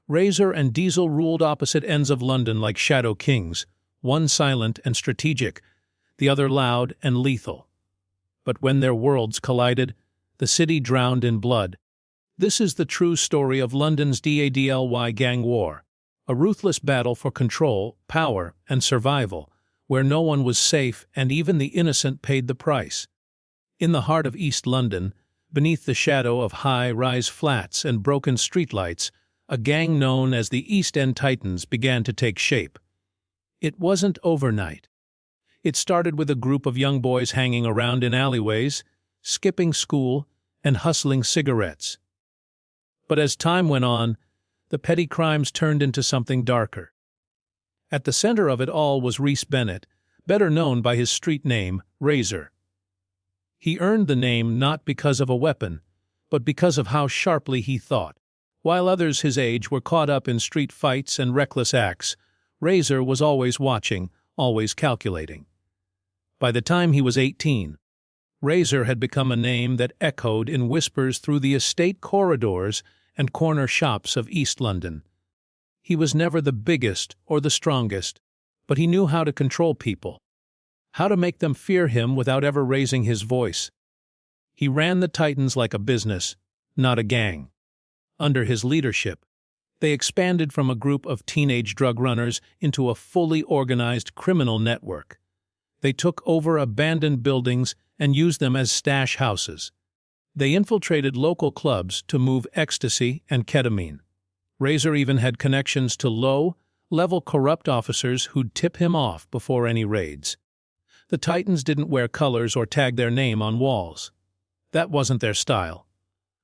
Razor and Diesel ruled opposite ends of London like shadow kings, one silent and strategic, the other loud and lethal. But when their worlds collided, the city drowned in blood. This is the true story of London's DADLY gang war, a ruthless battle for control, power, and survival, where no one was safe and even the innocent paid the price. In the heart of East London, beneath the shadow of high-rise flats and broken streetlights, a gang known as the East End Titans began to take shape. It wasn't overnight. It started with a group of young boys hanging around in alleyways, skipping school, and hustling cigarettes. But as time went on, the petty crimes turned into something darker. At the center of it all was Reece Bennett, better known by his street name, Razor. He earned the name not because of a weapon, but because of how sharply he thought. While others his age were caught up in street fights and reckless acts, Razor was always watching, always calculating. By the time he was 18, Razor had become a name that echoed in whispers through the estate corridors and corner shops of East London. He was never the biggest or the strongest, but he knew how to control people, how to make them fear him without ever raising his voice. He ran the Titans like a business, not a gang. Under his leadership, they expanded from a group of teenage drug runners into a fully organized criminal network. They took over abandoned buildings and used them as stash houses. They infiltrated local clubs to move ecstasy and ketamine. Razor even had connections to low-level corrupt officers who'd tip him off before any raids. The Titans didn't wear colors or tag their name on walls. That wasn't their style.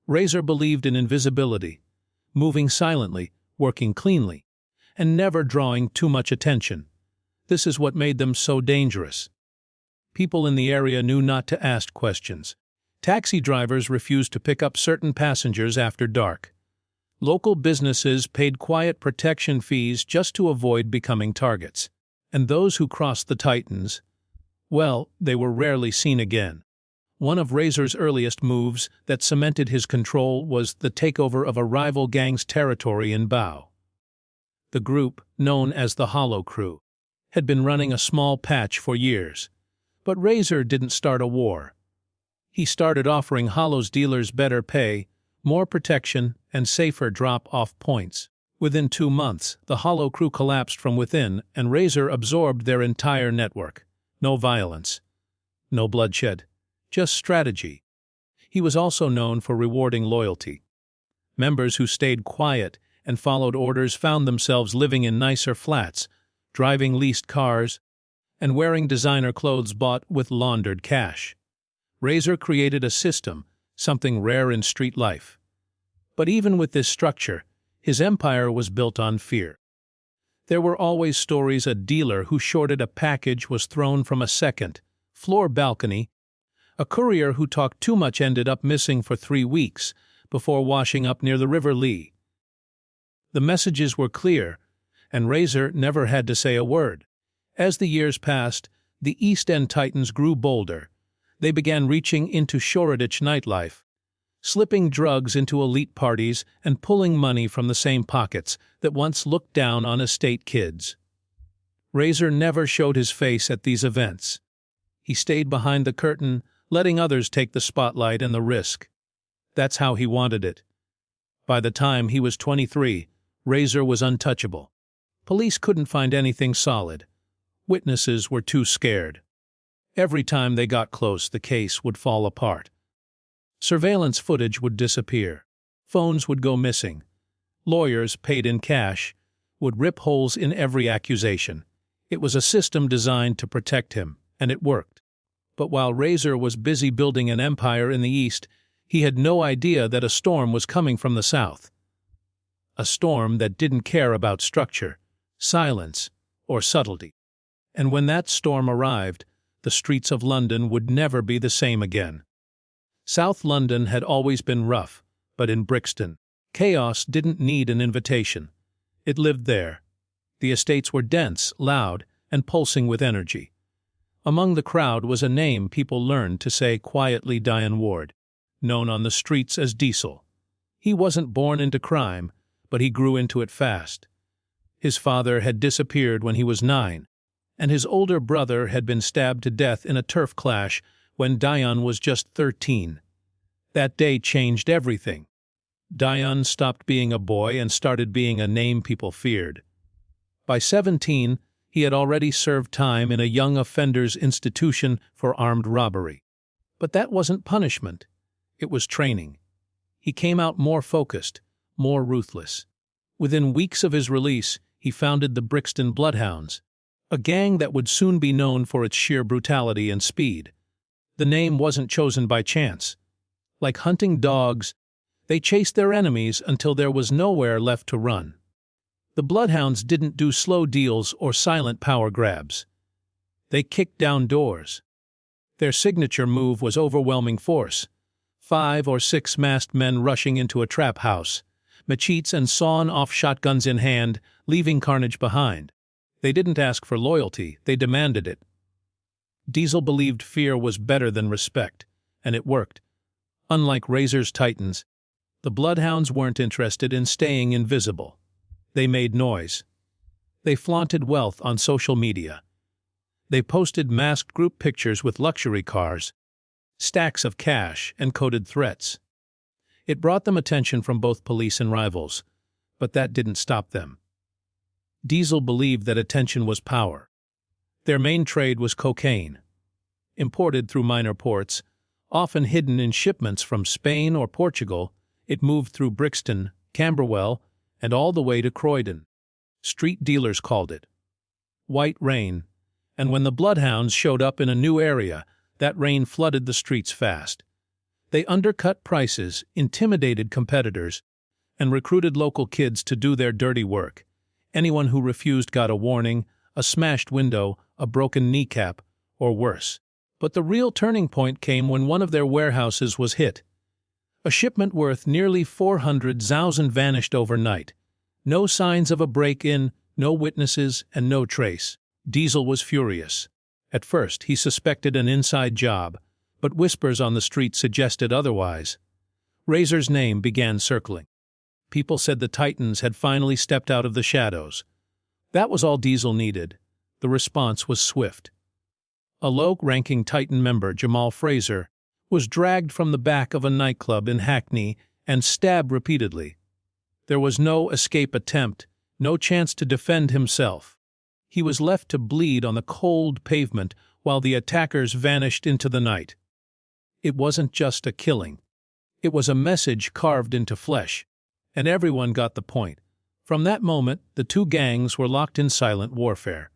Razor believed in invisibility, moving silently, working cleanly, and never drawing too much attention. This is what made them so dangerous. People in the area knew not to ask questions. Taxi drivers refused to pick up certain passengers after dark. Local businesses paid quiet protection fees just to avoid becoming targets. And those who crossed the Titans, well, they were rarely seen again. One of Razor's earliest moves that cemented his control was the takeover of a rival gang's territory in Bow. The group, known as the Hollow Crew, had been running a small patch for years. But Razor didn't start a war. He started offering Hollow's dealers better pay, more protection, and safer drop-off points. Within 2 months, the Hollow Crew collapsed from within, and Razor absorbed their entire network. No violence, no bloodshed, just strategy. He was also known for rewarding loyalty. Members who stayed quiet and followed orders found themselves living in nicer flats, driving leased cars, and wearing designer clothes bought with laundered cash. Razor created a system, something rare in street life. But even with this structure, his empire was built on fear. There were always stories a dealer who shorted a package was thrown from a second-floor balcony. A courier who talked too much ended up missing for 3 weeks before washing up near the River Lee. The messages were clear, and Razor never had to say a word. As the years passed, the East End Titans grew bolder. They began reaching into Shoreditch nightlife, slipping drugs into elite parties and pulling money from the same pockets that once looked down on estate kids. Razor never showed his face at these events. He stayed behind the curtain, letting others take the spotlight and the risk. That's how he wanted it. By the time he was 23, Razor was untouchable. Police couldn't find anything solid. Witnesses were too scared. Every time they got close, the case would fall apart. Surveillance footage would disappear. Phones would go missing. Lawyers, paid in cash, would rip holes in every accusation. It was a system designed to protect him, and it worked. But while Razor was busy building an empire in the East, he had no idea that a storm was coming from the South. A storm that didn't care about structure, silence, or subtlety. And when that storm arrived, the streets of London would never be the same again. South London had always been rough, but in Brixton, chaos didn't need an invitation. It lived there. The estates were dense, loud, and pulsing with energy. Among the crowd was a name people learned to say quietly: Dion, known on the streets as Diesel. He wasn't born into crime, but he grew into it fast. His father had disappeared when he was 9, and his older brother had been stabbed to death in a turf clash when Dion was just 13. That day changed everything. Dion stopped being a boy and started being a name people feared. By 17, he had already served time in a young offenders institution for armed robbery. But that wasn't punishment. It was training. He came out more focused, more ruthless. Within weeks of his release, he founded the Brixton Bloodhounds, a gang that would soon be known for its sheer brutality and speed. The name wasn't chosen by chance. Like hunting dogs, they chased their enemies until there was nowhere left to run. The Bloodhounds didn't do slow deals or silent power grabs. They kicked down doors. Their signature move was overwhelming force. 5 or 6 masked men rushing into a trap house, machetes and sawn-off shotguns in hand, leaving carnage behind. They didn't ask for loyalty, they demanded it. Diesel believed fear was better than respect, and it worked. Unlike Razor's Titans, the Bloodhounds weren't interested in staying invisible. They made noise. They flaunted wealth on social media. They posted masked group pictures with luxury cars, stacks of cash, and coded threats. It brought them attention from both police and rivals, but that didn't stop them. Diesel believed that attention was power. Their main trade was cocaine. Imported through minor ports, often hidden in shipments from Spain or Portugal, it moved through Brixton, Camberwell, and all the way to Croydon. Street dealers called it white rain, and when the Bloodhounds showed up in a new area, that rain flooded the streets fast. They undercut prices, intimidated competitors, and recruited local kids to do their dirty work. Anyone who refused got a warning, a smashed window, a broken kneecap, or worse. But the real turning point came when one of their warehouses was hit. A shipment worth nearly 400,000 vanished overnight. No signs of a break-in, no witnesses, and no trace. Diesel was furious. At first, he suspected an inside job, but whispers on the street suggested otherwise. Razor's name began circling. People said the Titans had finally stepped out of the shadows. That was all Diesel needed. The response was swift. A low-ranking Titan member, Jamal Fraser, was dragged from the back of a nightclub in Hackney and stabbed repeatedly. There was no escape attempt, no chance to defend himself. He was left to bleed on the cold pavement while the attackers vanished into the night. It wasn't just a killing. It was a message carved into flesh, and everyone got the point. From that moment, the two gangs were locked in silent warfare.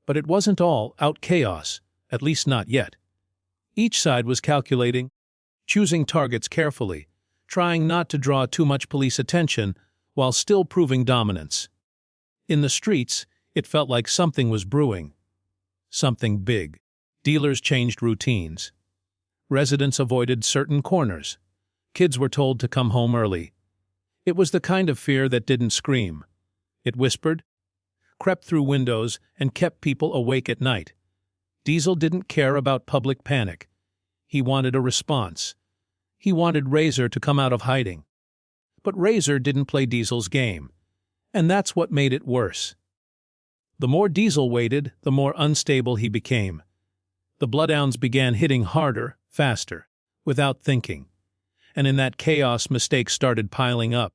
But it wasn't all out chaos, at least not yet. Each side was calculating, choosing targets carefully, trying not to draw too much police attention while still proving dominance. In the streets, it felt like something was brewing. Something big. Dealers changed routines. Residents avoided certain corners. Kids were told to come home early. It was the kind of fear that didn't scream. It whispered, crept through windows, and kept people awake at night. Diesel didn't care about public panic. He wanted a response. He wanted Razor to come out of hiding. But Razor didn't play Diesel's game. And that's what made it worse. The more Diesel waited, the more unstable he became. The Bloodhounds began hitting harder, faster, without thinking. And in that chaos, mistakes started piling up.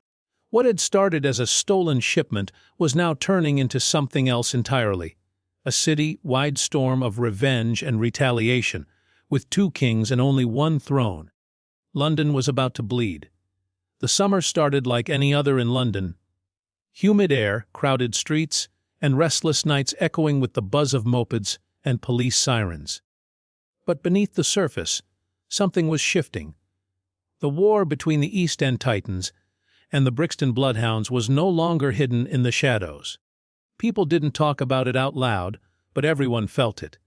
What had started as a stolen shipment was now turning into something else entirely. A city-wide storm of revenge and retaliation, with 2 kings and only 1 throne. London was about to bleed. The summer started like any other in London. Humid air, crowded streets, and restless nights echoing with the buzz of mopeds and police sirens. But beneath the surface, something was shifting. The war between the East End Titans and the Brixton Bloodhounds was no longer hidden in the shadows. People didn't talk about it out loud, but everyone felt it.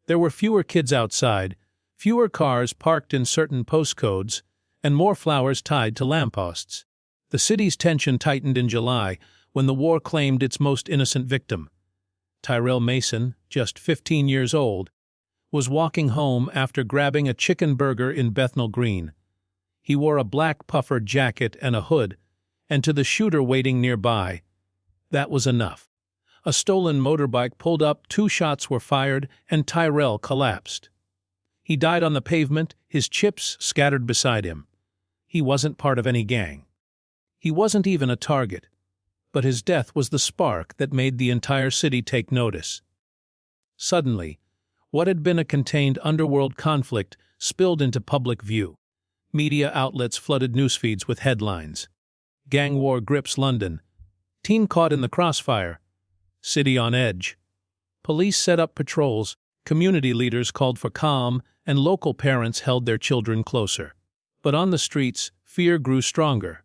There were fewer kids outside, fewer cars parked in certain postcodes, and more flowers tied to lampposts. The city's tension tightened in July when the war claimed its most innocent victim. Tyrell Mason, just 15 years old, was walking home after grabbing a chicken burger in Bethnal Green. He wore a black puffer jacket and a hood, And to the shooter waiting nearby, that was enough. A stolen motorbike pulled up, 2 shots were fired, and Tyrell collapsed. He died on the pavement, his chips scattered beside him. He wasn't part of any gang. He wasn't even a target. But his death was the spark that made the entire city take notice. Suddenly, what had been a contained underworld conflict spilled into public view. Media outlets flooded newsfeeds with headlines. Gang war grips London. Teen caught in the crossfire. City on edge. Police set up patrols, community leaders called for calm, and local parents held their children closer. But on the streets, fear grew stronger.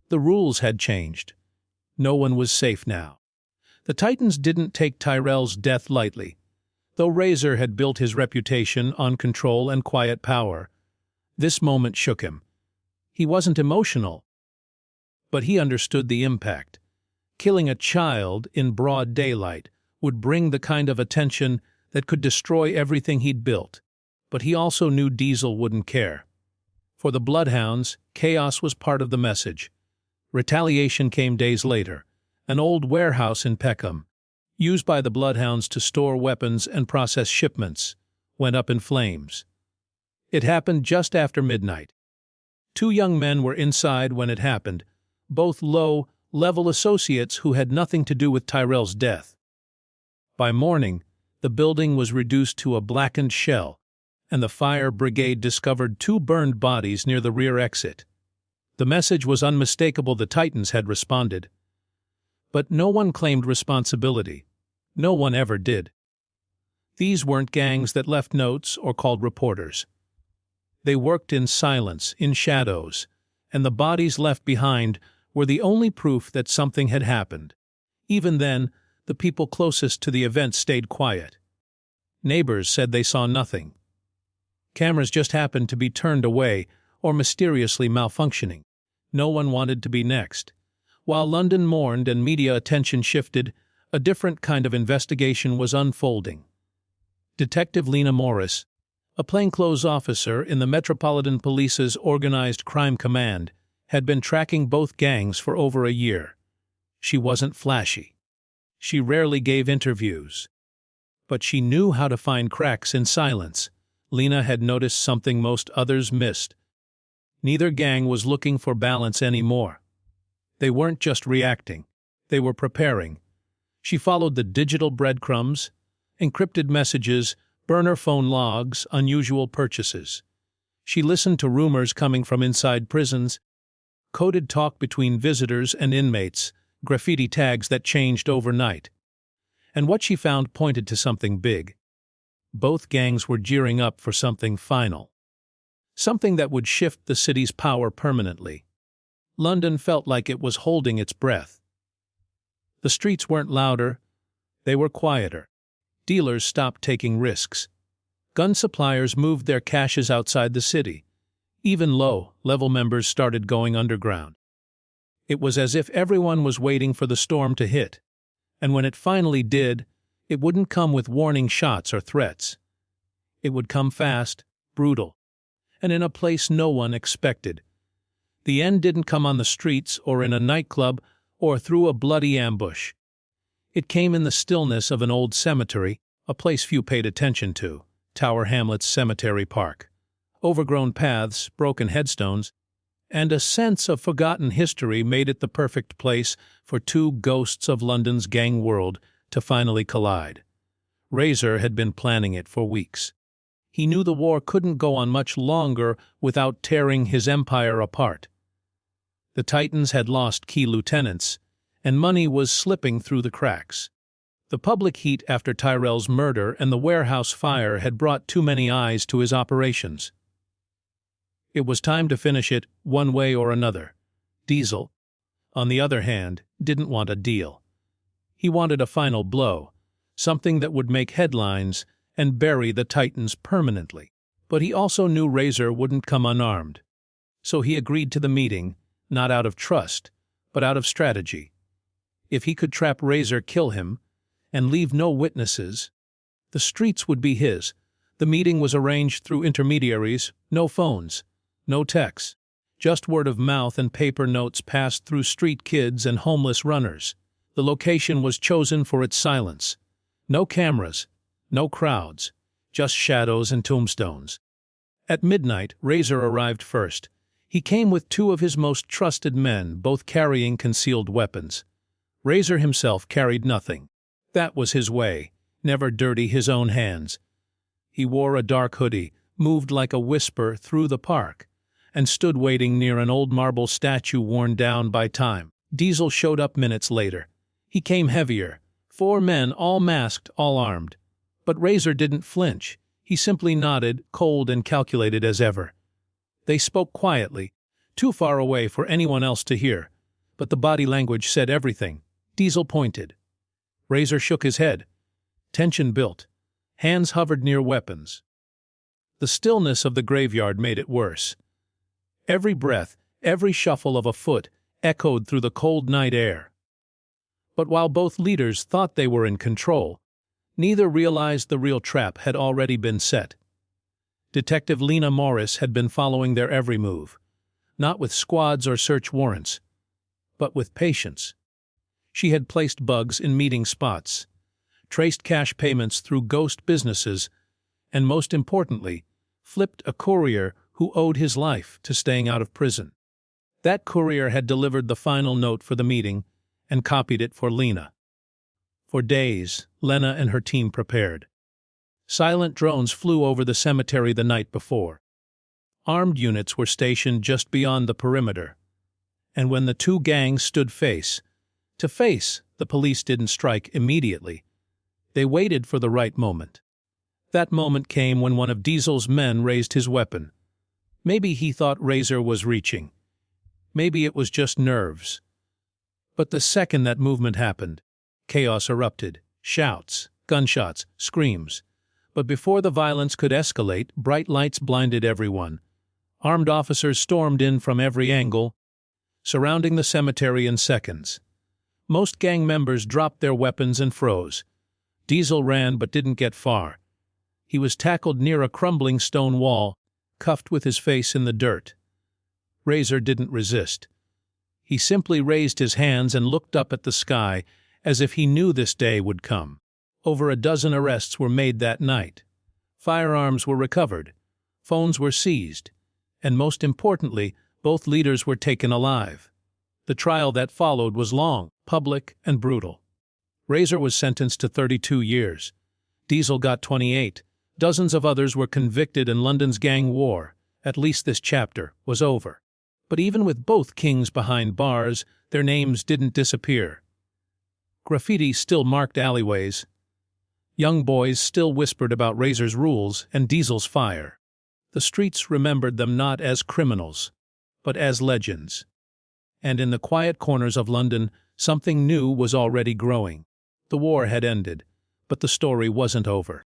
The rules had changed. No one was safe now. The Titans didn't take Tyrell's death lightly. Though Razor had built his reputation on control and quiet power, this moment shook him. He wasn't emotional, but he understood the impact. Killing a child in broad daylight would bring the kind of attention that could destroy everything he'd built. But he also knew Diesel wouldn't care. For the Bloodhounds, chaos was part of the message. Retaliation came days later. An old warehouse in Peckham, used by the Bloodhounds to store weapons and process shipments, went up in flames. It happened just after midnight. 2 young men were inside when it happened, both low-level associates who had nothing to do with Tyrell's death. By morning, the building was reduced to a blackened shell, and the fire brigade discovered 2 burned bodies near the rear exit. The message was unmistakable. The Titans had responded. But no one claimed responsibility. No one ever did. These weren't gangs that left notes or called reporters. They worked in silence, in shadows, and the bodies left behind were the only proof that something had happened. Even then, the people closest to the event stayed quiet. Neighbors said they saw nothing. Cameras just happened to be turned away or mysteriously malfunctioning. No one wanted to be next. While London mourned and media attention shifted, a different kind of investigation was unfolding. Detective Lena Morris, a plainclothes officer in the Metropolitan Police's Organized Crime Command, had been tracking both gangs for over a year. She wasn't flashy. She rarely gave interviews. But she knew how to find cracks in silence. Lena had noticed something most others missed. Neither gang was looking for balance anymore. They weren't just reacting. They were preparing. She followed the digital breadcrumbs, encrypted messages, burner phone logs, unusual purchases. She listened to rumors coming from inside prisons, coded talk between visitors and inmates, graffiti tags that changed overnight. And what she found pointed to something big. Both gangs were gearing up for something final. Something that would shift the city's power permanently. London felt like it was holding its breath. The streets weren't louder, they were quieter. Dealers stopped taking risks. Gun suppliers moved their caches outside the city. Even low-level members started going underground. It was as if everyone was waiting for the storm to hit. And when it finally did, it wouldn't come with warning shots or threats. It would come fast, brutal, and in a place no one expected. The end didn't come on the streets or in a nightclub or through a bloody ambush. It came in the stillness of an old cemetery, a place few paid attention to, Tower Hamlets Cemetery Park. Overgrown paths, broken headstones, and a sense of forgotten history made it the perfect place for 2 ghosts of London's gang world to finally collide. Razor had been planning it for weeks. He knew the war couldn't go on much longer without tearing his empire apart. The Titans had lost key lieutenants, and money was slipping through the cracks. The public heat after Tyrell's murder and the warehouse fire had brought too many eyes to his operations. It was time to finish it one way or another. Diesel, on the other hand, didn't want a deal. He wanted a final blow, something that would make headlines and bury the Titans permanently. But he also knew Razor wouldn't come unarmed. So he agreed to the meeting, not out of trust, but out of strategy. If he could trap Razor, kill him, and leave no witnesses, the streets would be his. The meeting was arranged through intermediaries, no phones, no texts, Just word of mouth and paper notes passed through street kids and homeless runners. The location was chosen for its silence. No cameras, no crowds, just shadows and tombstones. At midnight, Razor arrived first. He came with two of his most trusted men, both carrying concealed weapons. Razor himself carried nothing. That was his way, never dirty his own hands. He wore a dark hoodie, moved like a whisper through the park, and stood waiting near an old marble statue worn down by time. Diesel showed up minutes later. He came heavier. 4 men, all masked, all armed. But Razor didn't flinch. He simply nodded, cold and calculated as ever. They spoke quietly, too far away for anyone else to hear, but the body language said everything. Diesel pointed. Razor shook his head. Tension built. Hands hovered near weapons. The stillness of the graveyard made it worse. Every breath, every shuffle of a foot, echoed through the cold night air. But while both leaders thought they were in control, neither realized the real trap had already been set. Detective Lena Morris had been following their every move, not with squads or search warrants, but with patience. She had placed bugs in meeting spots, traced cash payments through ghost businesses, and most importantly, flipped a courier who owed his life to staying out of prison. That courier had delivered the final note for the meeting and copied it for Lena. For days, Lena and her team prepared. Silent drones flew over the cemetery the night before. Armed units were stationed just beyond the perimeter. And when the two gangs stood face to face, the police didn't strike immediately. They waited for the right moment. That moment came when one of Diesel's men raised his weapon. Maybe he thought Razor was reaching. Maybe it was just nerves. But the second that movement happened, chaos erupted. Shouts, gunshots, screams. But before the violence could escalate, bright lights blinded everyone. Armed officers stormed in from every angle, surrounding the cemetery in seconds. Most gang members dropped their weapons and froze. Diesel ran but didn't get far. He was tackled near a crumbling stone wall, cuffed with his face in the dirt. Razor didn't resist. He simply raised his hands and looked up at the sky as if he knew this day would come. Over a dozen arrests were made that night. Firearms were recovered. Phones were seized. And most importantly, both leaders were taken alive. The trial that followed was long, public, and brutal. Razor was sentenced to 32 years. Diesel got 28. Dozens of others were convicted and London's gang war, at least this chapter, was over. But even with both kings behind bars, their names didn't disappear. Graffiti still marked alleyways. Young boys still whispered about Razor's rules and Diesel's fire. The streets remembered them not as criminals, but as legends. And in the quiet corners of London, something new was already growing. The war had ended, but the story wasn't over.